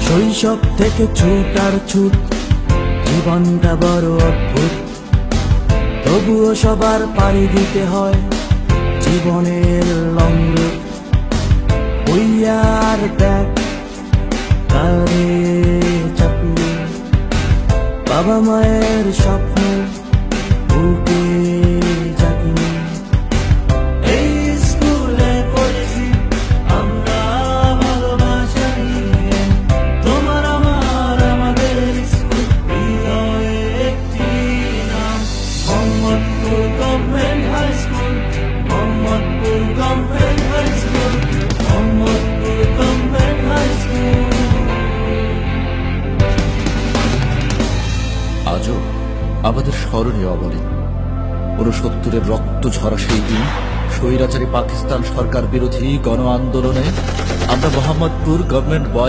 শৈশব থেকে ছুট আর ছুট, জীবনটা বড় অদ্ভুত। তবুও সবার পাড়ি দিতে হয় জীবনের লং রুট। হইয়ার ব্যাগ কারে চাপলি, বাবা মায়ের স্বপ্ন বুকে জাগিনি। এই স্কুলে পড়েছি আমরা ভালোবাসা নিয়ে, তোমার আমার আমাদের স্কুল হৃদয়ে একটি নাম, Mohammadpur government high school, Mohammadpur government high school, Mohammadpur government high school. আজও আমাদের স্মরণীয় অবনী ৬৯-এর রক্ত ঝরা সেই দিন স্বৈরাচারী পাকিস্তান সরকার বিরোধী গণ আন্দোলনে আমরা মোহাম্মদপুর গভর্নমেন্ট বয়েজ